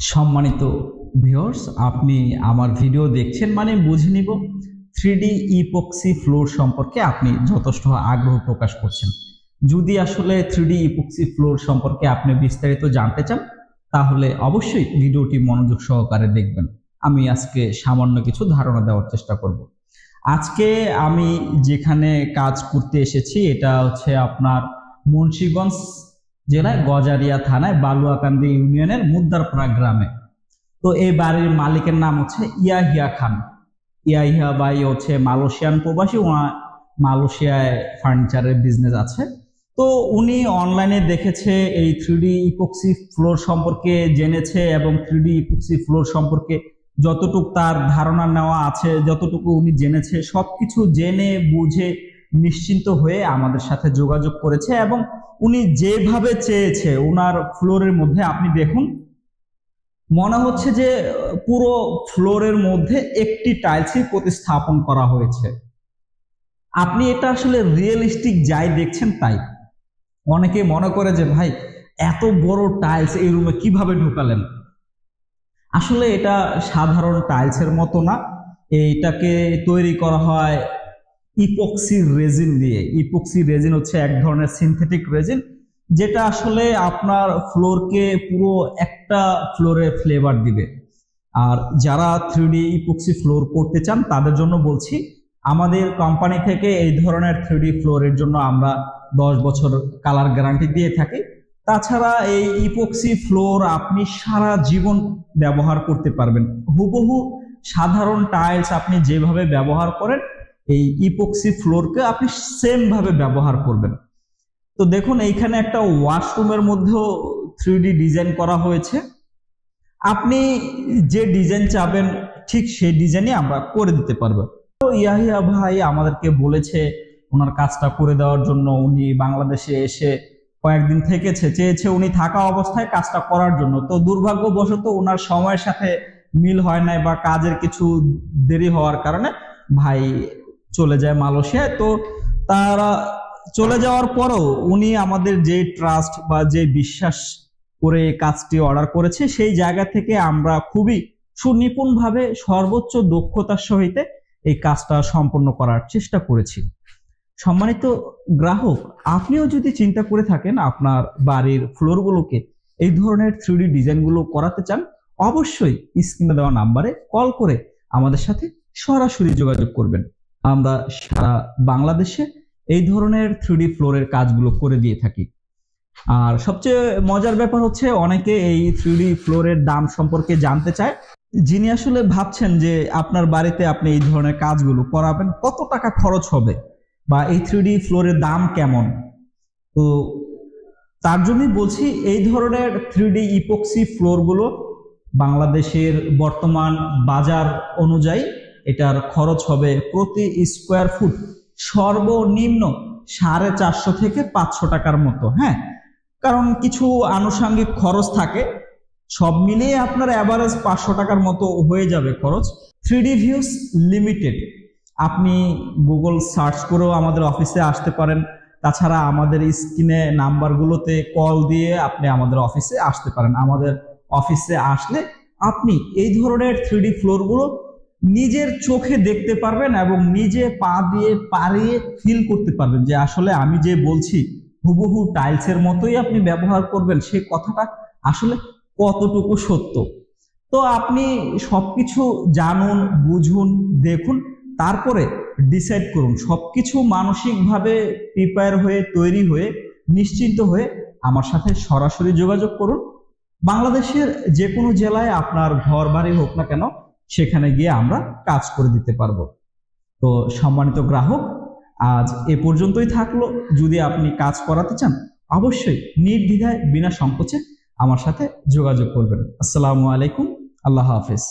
সম্মানিত ভিউয়ার্স, আপনি আমার ভিডিও দেখছেন মানে বুঝে নিব 3D ইপক্সি ফ্লোর সম্পর্কে আপনি যথেষ্ট আগ্রহ প্রকাশ করছেন। যদি আসলে 3D ইপক্সি ফ্লোর সম্পর্কে আপনি বিস্তারিত জানতে চান তাহলে অবশ্যই ভিডিওটি মনোযোগ সহকারে দেখবেন। আমি আজকে সামান্য কিছু ধারণা দেওয়ার চেষ্টা করব। আজকে আমি যেখানে কাজ করতে এসেছি এটা হচ্ছে আপনার মুন্সিগঞ্জ জেলায় গজারিয়া থানায় বালুয়াকান্দি ইউনিয়নের মুদ্দারপাড়া গ্রামে। তো এই বাড়ির মালিকের নাম হচ্ছে ইয়াহিয়া খান। ইয়াহিয়া ভাই হচ্ছে মালয়েশিয়ান প্রবাসী, ওনার মালয়েশিয়ায় ফার্নিচারের বিজনেস আছে। তো উনি অনলাইনে দেখেছে এই 3D ইপক্সি ফ্লোর সম্পর্কে জেনেছে এবং 3D ইপক্সি ফ্লোর সম্পর্কে যতটুকু তার ধারণা নেওয়া আছে, যতটুকু উনি জেনেছে সবকিছু জেনে বুঝে নিশ্চিন্ত হয়ে আমাদের সাথে যোগাযোগ করেছে এবং উনি যেভাবে চেয়েছে ওনার ফ্লোরের মধ্যে আপনি দেখুন, মনে হচ্ছে যে পুরো ফ্লোরের মধ্যে একটি টাইলসই প্রতিস্থাপন করা হয়েছে। আপনি এটা আসলে রিয়েলিস্টিক যাই দেখছেন তাই। অনেকে মনে করে যে ভাই এত বড় টাইলস এই রুমে কিভাবে ঢুকালেন। আসলে এটা সাধারণ টাইলসের মতো না, এইটাকে তৈরি করা হয় ইপক্সি রেজিন দিয়ে। ইপক্সি রেজিন হচ্ছে এক ধরনের সিনথেটিক রেজিন, যেটা আসলে আপনার ফ্লোরকে পুরো একটা ফ্লোরে ফ্লেভার দিবে। আর যারা 3D ইপক্সি ফ্লোর করতে চান তাদের জন্য বলছি, আমাদের কোম্পানি থেকে এই ধরনের 3D ফ্লোরের জন্য আমরা 10 বছর কালার গ্যারান্টি দিয়ে থাকি। তাছাড়া এই ইপক্সি ফ্লোর আপনি সারা জীবন ব্যবহার করতে পারবেন। হুবহু সাধারণ টাইলস আপনি যেভাবে ব্যবহার করেন এই ইপক্সি ফ্লোরকে আপনি সেম ভাবে ব্যবহার করবেন। তো দেখুন এইখানে একটা ওয়াশরুমের মধ্যেও 3D ডিজাইন করা হয়েছে। আপনি যে ডিজাইন চাবেন ঠিক সেই ডিজাইনই আমরা করে দিতে পারবো। তো ইয়াহিয়া ভাই আমাদেরকে বলেছে ওনার কাজটা করে দেওয়ার জন্য। উনি বাংলাদেশে এসে কয়েকদিন থেকেছে, চেয়েছে উনি থাকা অবস্থায় কাজটা করার জন্য। তো দুর্ভাগ্যবশত ওনার সময়ের সাথে মিল হয় নাই বা কাজের কিছু দেরি হওয়ার কারণে ভাই চলে যায় মালয়েশিয়ায়। তো তারা চলে যাওয়ার পরও উনি আমাদের যে ট্রাস্ট বা যে বিশ্বাস করে কাজটি অর্ডার করেছে সেই জায়গা থেকে আমরা খুবই সুনিপুণভাবে সর্বোচ্চ দক্ষতার সহিত এই কাজটা সম্পন্ন করার চেষ্টা করেছি। সম্মানিত গ্রাহক, আপনিও যদি চিন্তা করে থাকেন আপনার বাড়ির ফ্লোরগুলোকে এই ধরনের 3D ডিজাইনগুলো করাতে চান, অবশ্যই স্ক্রিনে দেওয়া নাম্বারে কল করে আমাদের সাথে সরাসরি যোগাযোগ করবেন। আমরা সারা বাংলাদেশে এই ধরনের 3D ফ্লোরের কাজগুলো করে দিয়ে থাকি। আর সবচেয়ে মজার ব্যাপার হচ্ছে অনেকে এই 3D ফ্লোরের দাম সম্পর্কে জানতে চায়। যিনি আসলে ভাবছেন যে আপনার বাড়িতে আপনি এই ধরনের কাজগুলো করাবেন, কত টাকা খরচ হবে বা এই 3D ফ্লোরের দাম কেমন, তো তার জন্যই বলছি এই ধরনের 3D ইপক্সি ফ্লোরগুলো বাংলাদেশের বর্তমান বাজার অনুযায়ী এটার খরচ হবে প্রতি স্কোয়ার ফুট সর্বনিম্ন 450 থেকে 500 টাকার মতো। হ্যাঁ, কারণ কিছু আনুষঙ্গিক খরচ থাকে, সব মিলিয়ে আপনার অ্যাভারেজ 500 টাকার মতো হয়ে যাবে খরচ। 3D ভিউজ লিমিটেড, আপনি গুগল সার্চ করেও আমাদের অফিসে আসতে পারেন। তাছাড়া আমাদের স্ক্রিনে নাম্বারগুলোতে কল দিয়ে আপনি আমাদের অফিসে আসতে পারেন। আমাদের অফিসে আসলে আপনি এই ধরনের 3D ফ্লোরগুলো নিজের চোখে দেখতে পারবেন এবং নিজে পা দিয়ে পাড়িয়ে ফিল করতে পারবেন যে আসলে আমি যে বলছি হুবহু টাইলসের মতোই আপনি ব্যবহার করবেন, সেই কথাটা আসলে কতটুকু সত্য। তো আপনি সবকিছু জানুন, বুঝুন, দেখুন, তারপরে ডিসাইড করুন। সবকিছু মানসিকভাবে প্রিপেয়ার হয়ে তৈরি হয়ে নিশ্চিন্ত হয়ে আমার সাথে সরাসরি যোগাযোগ করুন। বাংলাদেশের যে কোনো জেলায় আপনার ঘর বাড়ি হোক না কেন সেখানে গিয়ে আমরা কাজ করে দিতে পারবো। তো সম্মানিত গ্রাহক, আজ এ পর্যন্তই থাকলো। যদি আপনি কাজ করাতে চান অবশ্যই নির্দ্বিধায় বিনা সংকোচে আমার সাথে যোগাযোগ করবেন। আসসালামু আলাইকুম, আল্লাহ হাফেজ।